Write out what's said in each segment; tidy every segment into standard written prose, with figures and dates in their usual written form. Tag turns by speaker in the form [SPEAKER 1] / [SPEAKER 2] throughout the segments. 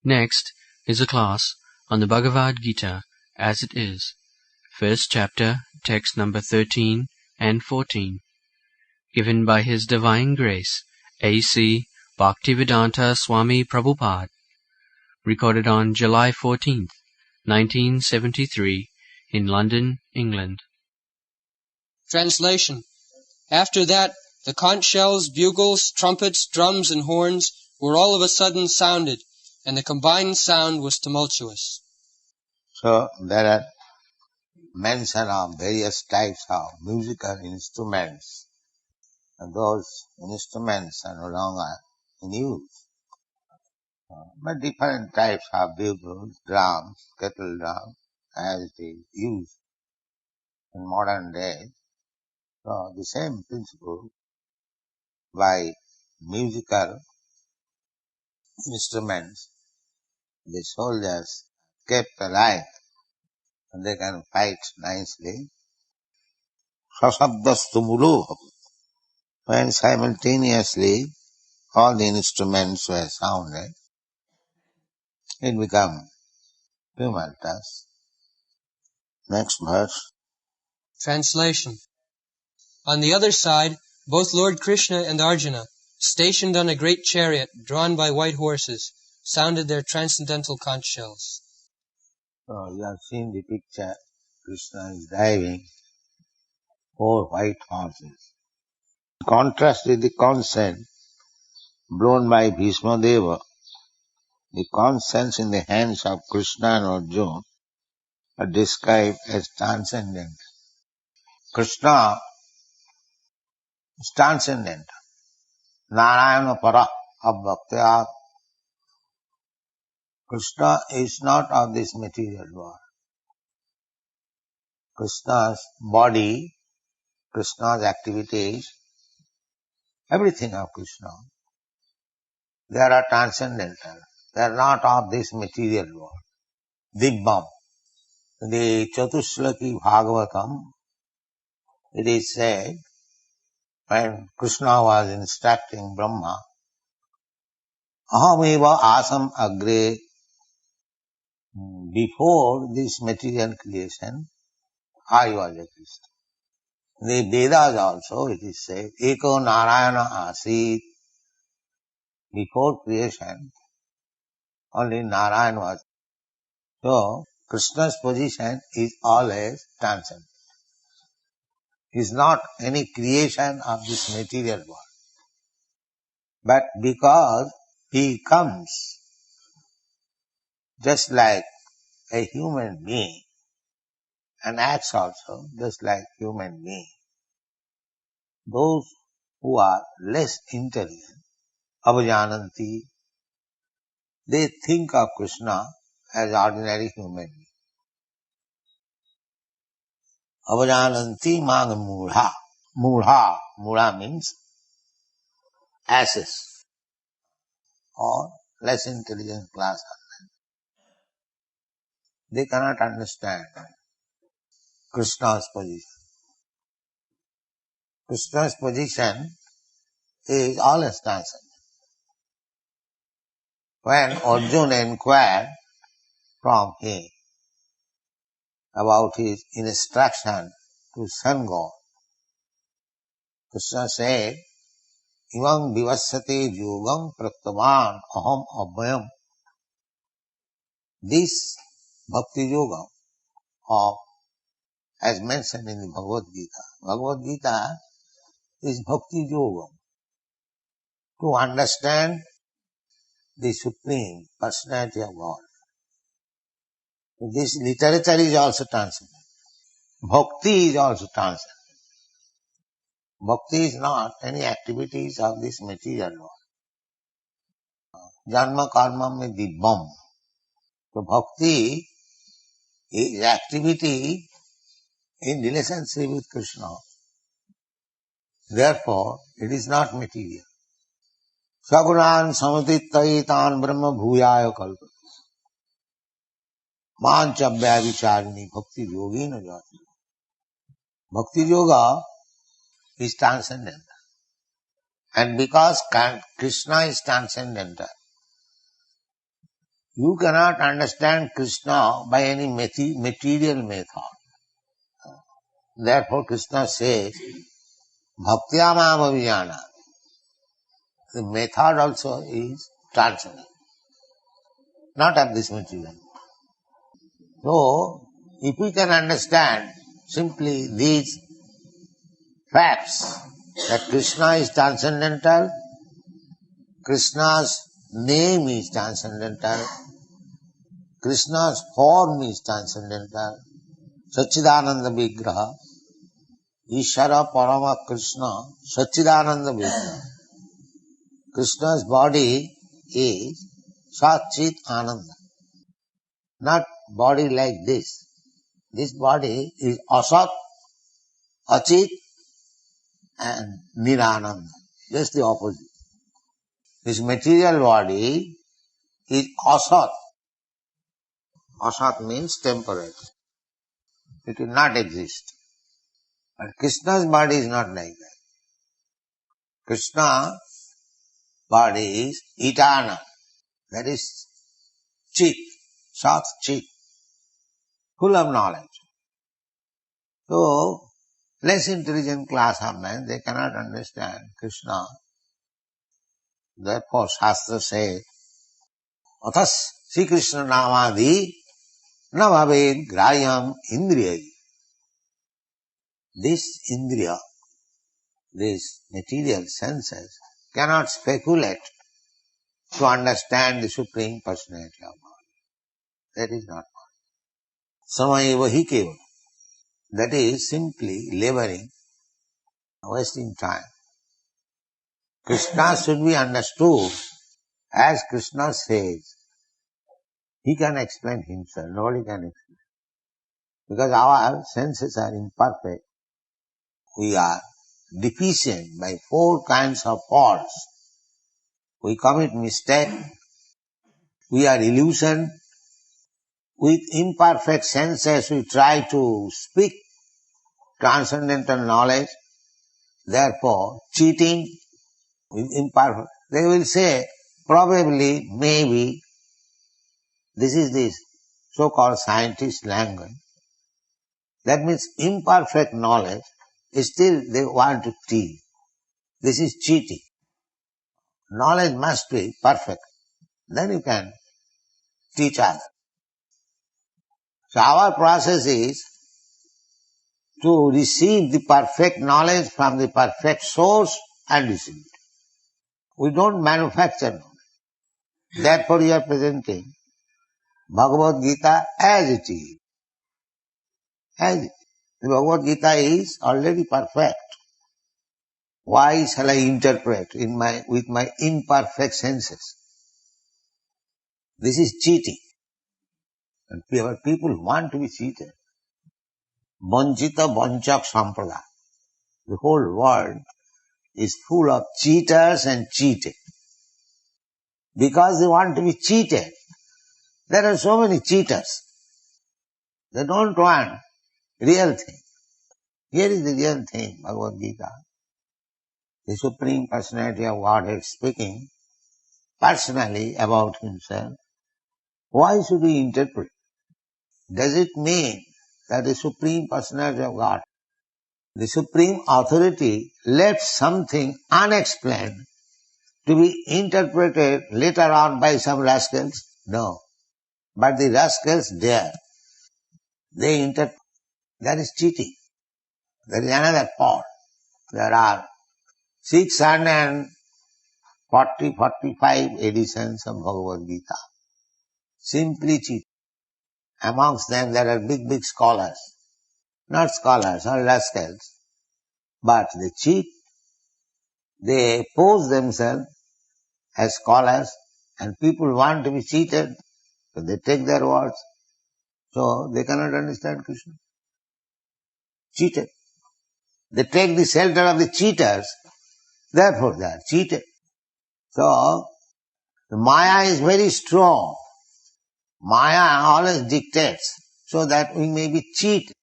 [SPEAKER 1] Next is a class on the Bhagavad Gita as it is, first chapter, text number 13 and 14, given by His Divine Grace, A.C. Bhaktivedanta Swami Prabhupada, recorded on July 14th, 1973, in London, England.
[SPEAKER 2] Translation. After that, the conch shells, bugles, trumpets, drums, and horns were all of a sudden sounded, and the combined sound was tumultuous.
[SPEAKER 3] So there are mention of various types of musical instruments, and those instruments are no longer in use. But different types of bugles, drums, kettle drums, as it is used in modern days. So the same principle by musical instruments, the soldiers kept alive and they can fight nicely. Sasabdastu. When simultaneously all the instruments were sounded, it became tumultuous. Next verse.
[SPEAKER 2] Translation. On the other side, both Lord Krishna and Arjuna, stationed on a great chariot drawn by white horses, sounded their transcendental conch shells.
[SPEAKER 3] So you have seen the picture. Krishna is driving 4 white horses. In contrast with the conch blown by Bhishma Deva, the conch in the hands of Krishna and Arjuna are described as transcendent. Krishna is transcendent. Narayana para abhaktya. Krishna is not of this material world. Krishna's body, Krishna's activities, everything of Krishna, they are transcendental. They are not of this material world. Dibbam. In the Chatushlaki Bhagavatam, it is said, when Krishna was instructing Brahma, Ahameva asam agre, before this material creation, I was a Krishna. In the Vedas also it is said, Eko Narayana asit, before creation, only Narayan was. So, Krishna's position is always transcendent. He is not any creation of this material world. But because he comes just like a human being and acts also just like human being, those who are less intelligent, avajananti, they think of Krishna as ordinary human being. Avajananti mang mudha. Mudha means asses or less intelligent class. They cannot understand Krishna's position. Krishna's position is always transcendent. When Arjuna inquired from him about his instruction to sun god, Krishna said, Imam vivassate yogam praktavan aham abhayam. This bhakti yoga, or as mentioned in the Bhagavad Gita, Bhagavad Gita is bhakti yoga. To understand the Supreme Personality of God. This literature is also transcendent. Bhakti is also transcendent. Bhakti is not any activities of this material world. Janma karma mein dibbam. So bhakti is activity in relationship with Krishna. Therefore, it is not material. Sagunan samatittaitan brahma bhuyaya kalpati. Manchabhya vicharini bhakti yogina jati. Bhakti yoga is transcendental. And because Krishna is transcendental, You cannot understand Krishna by any material method. Therefore Krishna says, Bhaktyamam avijana. The method also is transcendental, not of this material. So, if we can understand simply these facts, that Krishna is transcendental, Krishna's name is transcendental, Krishna's form is transcendental, Satchidananda Vigraha, Ishara Parama Krishna, Satchidananda Vigraha. Krishna's body is Satchit Ananda, not body like this. This body is Asat, Achit and Nirananda, just the opposite. This material body is Asat. Asat means temporary. It will not exist. But Krishna's body is not like that. Krishna's body is eternal. That is Chit, Sat Chit, full of knowledge. So, less intelligent class of men, they cannot understand Krishna. Therefore, Shastra says, Athas Sri Krishna Namadi na bhaved grayam indriyai. This indriya, these material senses, cannot speculate to understand the Supreme Personality of God. That is not possible. Samayeva hi kevala. That is simply laboring, wasting time. Krishna should be understood as Krishna says. He can explain himself, nobody can explain. Because our senses are imperfect. We are deficient by 4 kinds of faults. We commit mistake. We are illusion. With imperfect senses we try to speak transcendental knowledge. Therefore, cheating with imperfect. They will say, probably, maybe, this is this so-called scientist language. That means imperfect knowledge, still they want to teach. This is cheating. Knowledge must be perfect. Then you can teach others. So our process is to receive the perfect knowledge from the perfect source and receive it. We don't manufacture knowledge. Therefore you are presenting Bhagavad Gita as it is. As it is. The Bhagavad Gita is already perfect. Why shall I interpret with my imperfect senses? This is cheating. And people want to be cheated. Vanchita vanchak sampradaya. The whole world is full of cheaters and cheated. Because they want to be cheated. There are so many cheaters. They don't want real thing. Here is the real thing, Bhagavad Gita. The Supreme Personality of Godhead speaking personally about himself. Why should we interpret? Does it mean that the Supreme Personality of God, the Supreme Authority, left something unexplained to be interpreted later on by some rascals? No. But the rascals dare. They interpret. That is cheating. There is another part. There are 645 editions of Bhagavad Gita. Simply cheat. Amongst them there are big scholars. Not scholars, or rascals. But they cheat. They pose themselves as scholars and people want to be cheated. So they take their words. So they cannot understand Krishna. Cheated. They take the shelter of the cheaters. Therefore they are cheated. So the Maya is very strong. Maya always dictates so that we may be cheated.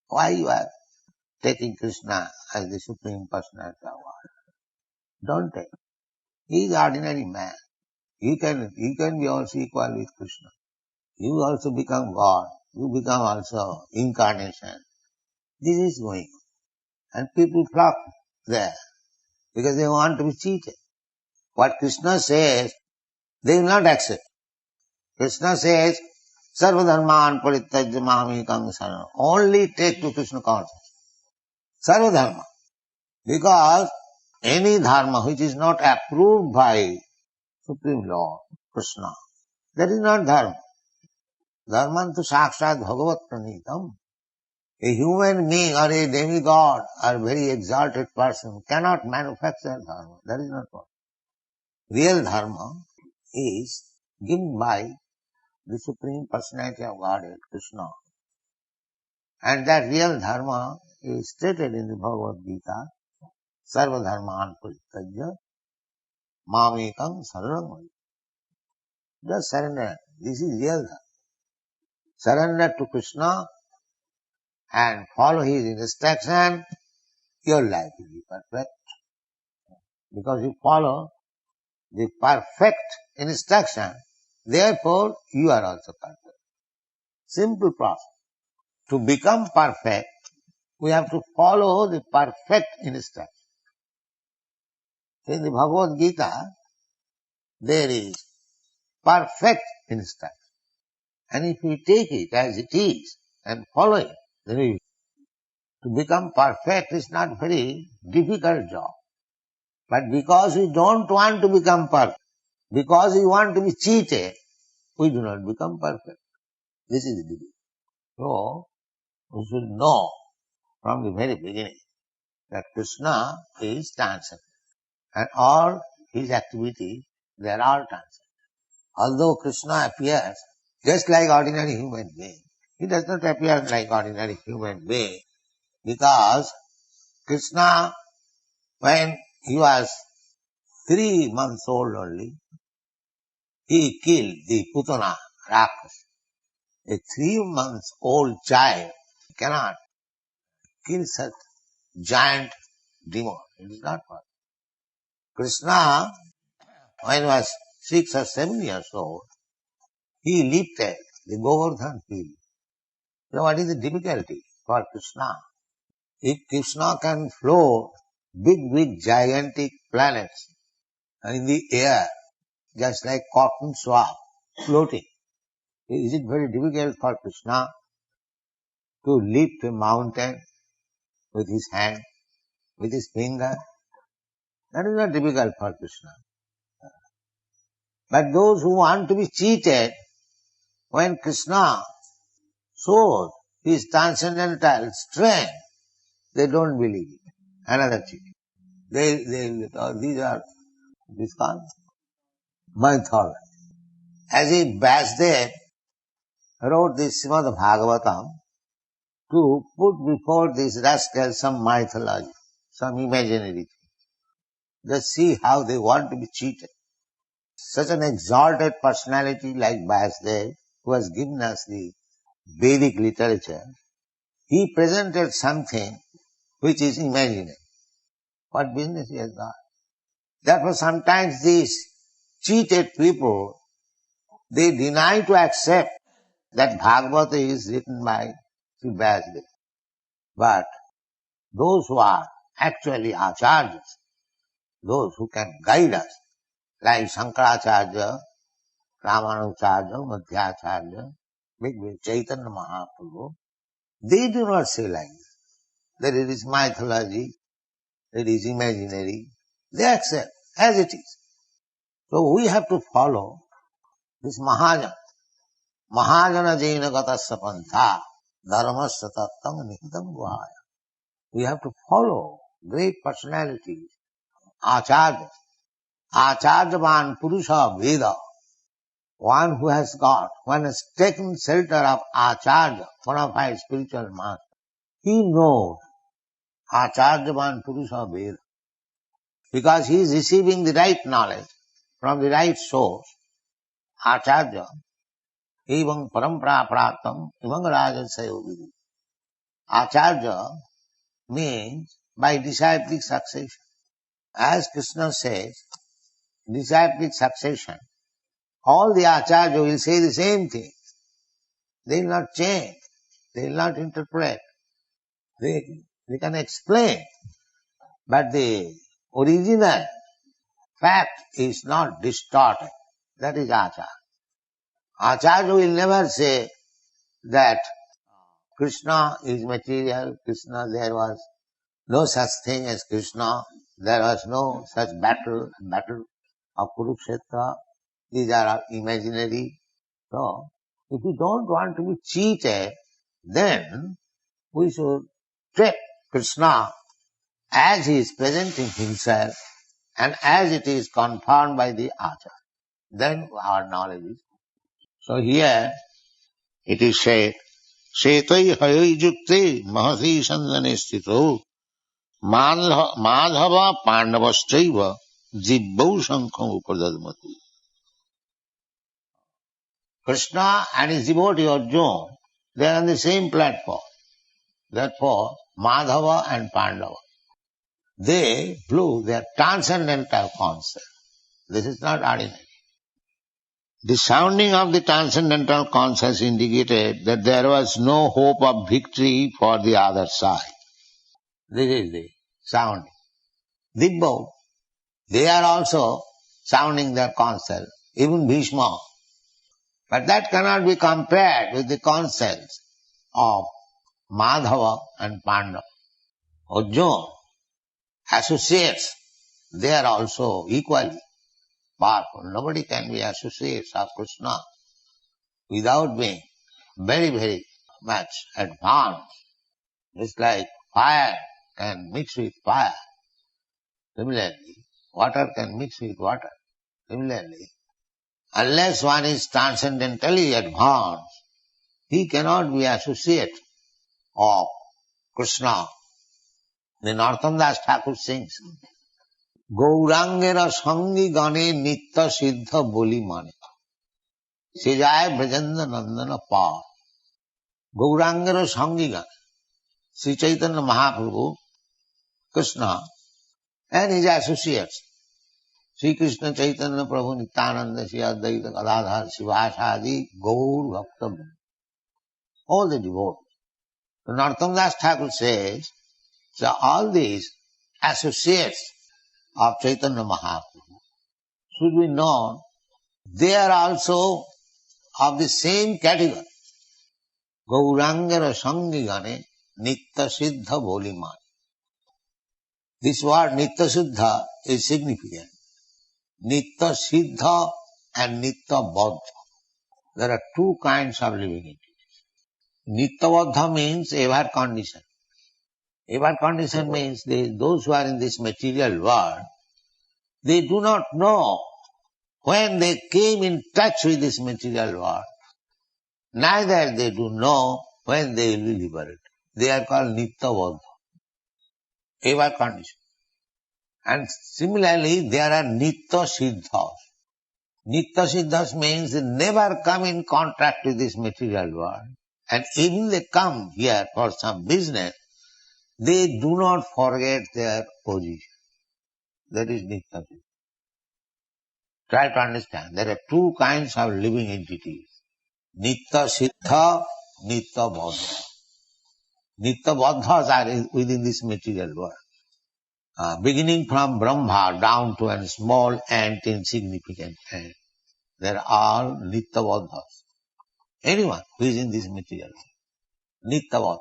[SPEAKER 3] Why you are taking Krishna as the Supreme Personality of God? Don't take. He is ordinary man. You can be also equal with Krishna. You also become God. You become also incarnation. This is going on. And people flock there because they want to be cheated. What Krishna says, they will not accept. Krishna says, Sarva dharman parityajya mamekam saranam. Only take to Krishna consciousness. Sarva dharma. Because any dharma which is not approved by Supreme Lord, Krishna, that is not dharma. Dharma to sakshat bhagavat pranitam. A human being or a demigod or very exalted person cannot manufacture dharma. That is not what. Real dharma is given by the Supreme Personality of Godhead, Krishna. And that real dharma is stated in the Bhagavad Gita, Sarva dharman parityajya mamekam saranam. Just surrender. This is real dharma. Surrender to Krishna and follow his instruction, your life will be perfect. Because you follow the perfect instruction, therefore you are also perfect. Simple process. To become perfect, we have to follow the perfect instruction. In the Bhagavad Gita, there is perfect instruction. And if we take it as it is and follow it, then to become perfect is not very difficult job. But because we don't want to become perfect, because we want to be cheated, we do not become perfect. This is the difficulty. So, we should know from the very beginning that Krishna is transcendent. And all his activities, they are all transcendent. Although Krishna appears just like ordinary human being, he does not appear like ordinary human being because Krishna, when he was 3 months old only, he killed the Putana Rakas. A 3 months old child cannot kill such giant demon. It is not possible. Krishna, when he was 6 or 7 years old, he lifted the Govardhan hill. So what is the difficulty for Krishna? If Krishna can float big gigantic planets in the air, just like cotton swab floating, is it very difficult for Krishna to lift a mountain with his hand, with his finger? That is not difficult for Krishna. But those who want to be cheated, when Krishna shows his transcendental strength, they don't believe it. Another cheating. These are called mythology. As if Vasudev wrote this Srimad Bhagavatam to put before these rascals some mythology, some imaginary thing. Just see how they want to be cheated. Such an exalted personality like Vasudev, who has given us the Vedic literature, he presented something which is imaginary. What business he has got? Therefore sometimes these cheated people, they deny to accept that Bhagavata is written by Sri Vasudev. But those who are actually acharyas, those who can guide us, like Shankaracharya, Ramanujarya, Madhyacharya, big Chaitanya Mahaprabhu, they do not say like this, that it is mythology, it is imaginary. They accept as it is. So we have to follow this Mahajana. Mahajana Jaina Gatasya Pantha, Dharmasya Tattam Nihitam Guhaya. We have to follow great personalities, acharyas. Acharyavan Purusha Veda. One who has taken shelter of Acharya, one of our spiritual masters. He knows Acharyavan Purusha Veda. Because he is receiving the right knowledge from the right source. Acharya, evam parampara praptam, evam rajasayo vidi. Acharya means by disciplic succession. As Krishna says, disciplic succession All the Acharya will say the same thing. They will not change. They will not interpret. They can explain. But the original fact is not distorted. That is Acharya. Acharya will never say that Krishna is material, Krishna, there was no such thing as Krishna, there was no such battle of Kurukshetra, these are all imaginary. So, if we don't want to be cheated, then we should take Krishna as he is presenting himself and as it is confirmed by the Acharya. Then our knowledge is. So here it is said, Shetai Hayai Jukte Mahasi Sandane Sthito Madhava Pandavastraiva Jibbau Sankham Upadadmati. Krishna and his devotee Arjuna, they are on the same platform. Therefore, Madhava and Pandava, they blew their transcendental concept. This is not ordinary. The sounding of the transcendental concept indicated that there was no hope of victory for the other side. This is the sounding. Dibbau, they are also sounding their concept, even Bhishma. But that cannot be compared with the concepts of Madhava and Pandava. Arjuna, associates, they are also equally powerful. Nobody can be associates of Krishna without being very, very much advanced. It's like fire can mix with fire. Similarly, water can mix with water. Similarly, unless one is transcendentally advanced, he cannot be associate of Krishna. The Narottam Das Thakur sings, Gaurangera sangi gane nitta siddha boli mane. Se jaya brajanda nandana pa. Gaurangera sangi gane. Sri Chaitanya Mahaprabhu, Krishna, and his associates. Sri Krishna Chaitanya Prabhu Nityananda Sri Advaita Gadadhar Sivasadi Gaur Bhakta. All the devotees. So Narottam Das Thakur says, so all these associates of Chaitanya Mahaprabhu should be known, they are also of the same category. Gaurangara Sangigane Nitta Siddha Bolimani. This word Nitta Siddha is significant. Nitta Siddha and Nitta Baddha. There are two kinds of living entities. Nitta Baddha means ever condition. Ever condition means those who are in this material world, they do not know when they came in touch with this material world. Neither they do know when they will be liberated. They are called Nitta Baddha. Ever condition. And similarly, there are Nitta Siddhas. Nitta Siddhas means they never come in contact with this material world. And even they come here for some business, they do not forget their position. That is Nitta Siddha. Try to understand. There are two kinds of living entities. Nitta Siddha, Nitta Baddha. Nitta Baddhas are within this material world. Beginning from Brahma down to a small ant, insignificant ant. They are all Nitta Baddhas. Anyone who is in this material world. Nitta Baddha.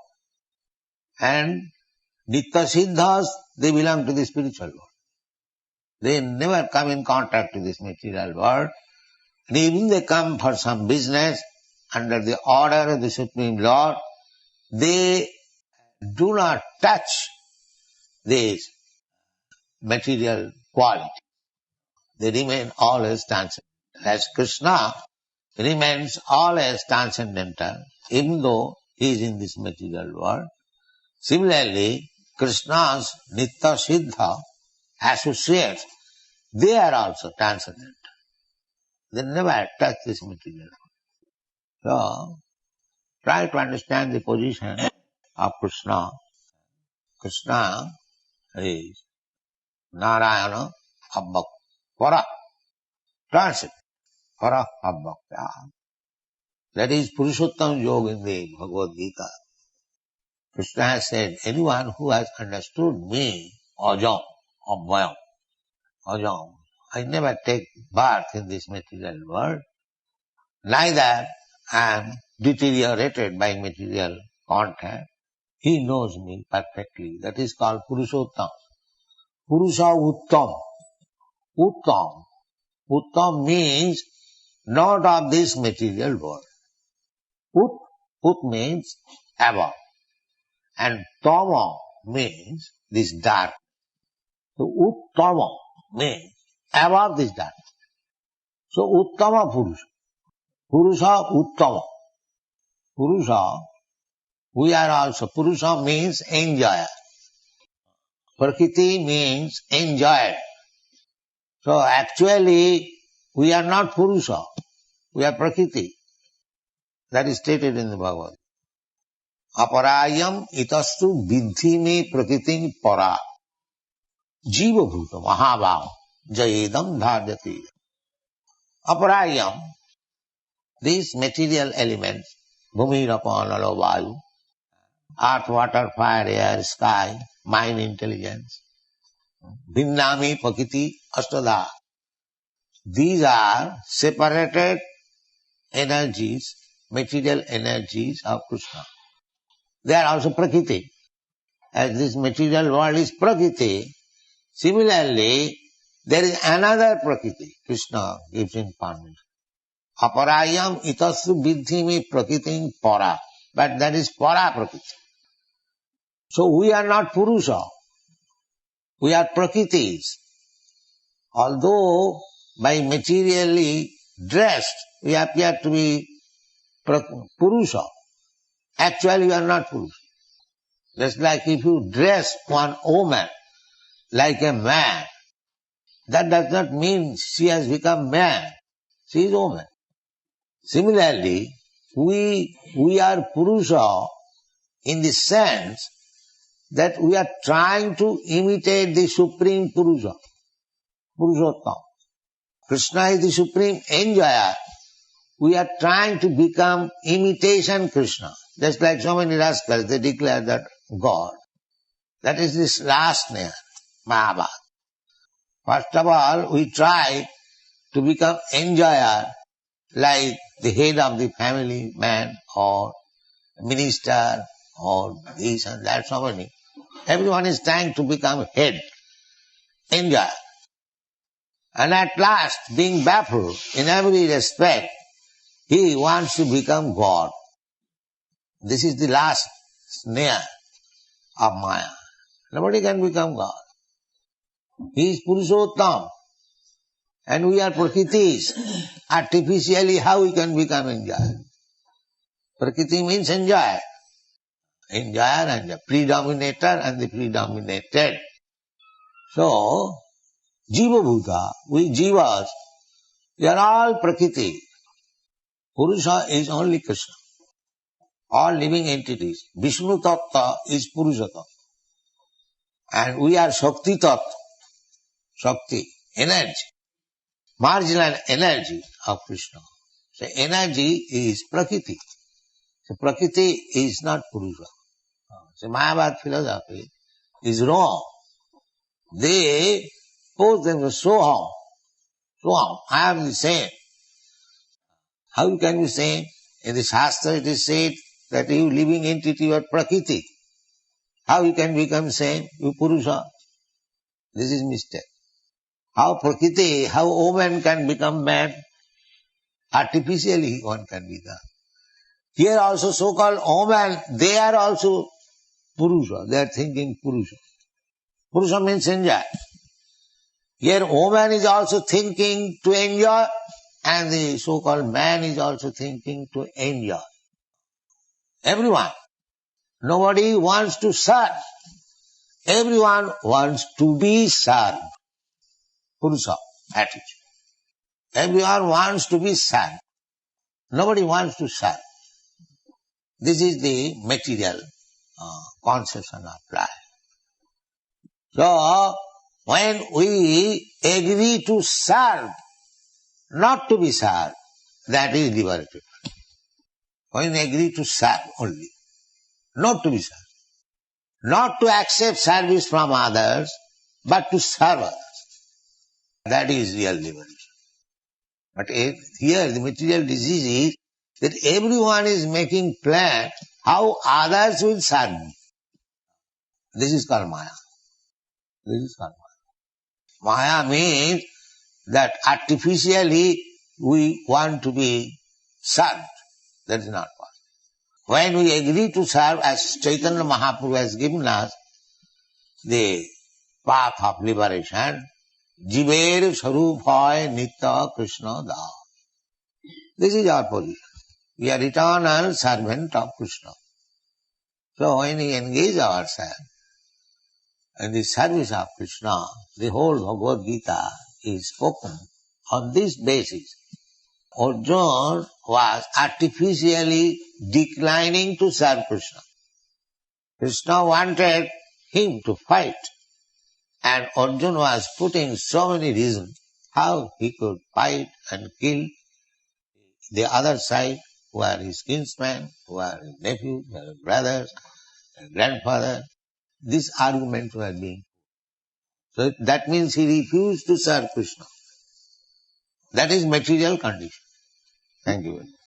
[SPEAKER 3] And Nitta Siddhas, they belong to the spiritual world. They never come in contact with this material world. And even they come for some business under the order of the Supreme Lord, they do not touch this material quality. They remain always transcendental. As Krishna remains always transcendental, even though he is in this material world. Similarly, Krishna's Nitta Siddha associates, they are also transcendental. They never touch this material world. So, try to understand the position of Krishna. Krishna is Narayana Abba Para, transcendental. para bhakta. That is Purushottam Yoga in the Bhagavad Gita. Krishna has said, anyone who has understood me, ajam, abhayam, ajam, I never take birth in this material world, neither am deteriorated by material contact. He knows me perfectly. That is called Purushottam. Purusha Uttam. Uttam. Uttam means not of this material world. Ut means above. And Tama means this dark. So Uttama means above this dark. So Uttama Purusha. Purusha Uttama. Purusha, we are also, Purusha means enjoyer. Prakriti means enjoyed. So actually, we are not Purusha. We are Prakriti. That is stated in the Bhagavad. Aparayam itastu vidhi me prakritim para. Jiva bhuta mahabhav jayedam dharjati. Aparayam, these material elements, bhumi, rapa, nalo, vayu, earth, water, fire, air, sky, mind, intelligence, bhinnami, prakriti, ashtadha. These are separated energies, material energies of Krishna. They are also Prakriti. As this material world is Prakriti, similarly, there is another Prakriti. Krishna gives in permission. Aparayam itasu vidhimi prakritim para. But that is para Prakriti. So we are not Purusha. We are Prakritis. Although by materially dressed, we appear to be Purusha. Actually, we are not Purusha. Just like if you dress one woman like a man, that does not mean she has become man. She is woman. Similarly, we are Purusha in the sense that we are trying to imitate the Supreme Purusha, Purushottam. Krishna is the Supreme Enjoyer. We are trying to become imitation Krishna. Just like so many rascals, they declare that God. That is this last name, Mahabharata. First of all, we try to become enjoyer like the head of the family man or minister or this and that, so many. Everyone is trying to become head, enjoyer. And at last, being baffled in every respect, he wants to become God. This is the last snare of Maya. Nobody can become God. He is Purushottam. And we are Prakritis. Artificially, how we can become enjoyer? Prakriti means enjoyer. Enjoyer and the predominator and the predominated. So, Jiva Bhuta, we Jivas, we are all Prakriti. Purusha is only Krishna. All living entities. Vishnu Tattva is Purusha Tattva. And we are Shakti Tattva. Shakti, energy. Marginal energy of Krishna. So energy is Prakriti. So Prakriti is not Purusha. So Mayavad philosophy is wrong. They pose them as Soham. Soham, I am the same. How can you say? In the Shastra it is said that you living entity are Prakriti. How you can become same? You Purusha. This is mistake. How Prakriti, how woman can become man? Artificially one can become. Here also so-called woman, they are also Purusha. They are thinking Purusha. Purusha means enjoy. Here woman is also thinking to enjoy and the so-called man is also thinking to enjoy. Everyone. Nobody wants to serve. Everyone wants to be served. Purusha attitude. Everyone wants to be served. Nobody wants to serve. This is the material conception of life. So, when we agree to serve not to be served, that is liberated. When we agree to serve only, not to be served. Not to accept service from others, but to serve others. That is real liberation. But here the material disease is that everyone is making plan how others will serve me. This is called Maya. This is called Maya. Maya means that artificially we want to be served. That is not possible. When we agree to serve, as Chaitanya Mahaprabhu has given us the path of liberation, Jiver Sarup Hoy Nitya Krishna Da. This is our position. We are eternal servant of Krishna. So when we engage ourselves in the service of Krishna, the whole Bhagavad Gita is spoken on this basis. Arjuna was artificially declining to serve Krishna. Krishna wanted him to fight, and Arjuna was putting so many reasons how he could fight and kill the other side, who are his kinsmen, who are his nephews, who are his brothers, his grandfather. This argument were being. So that means he refused to serve Krishna. That is material condition. Thank you very much.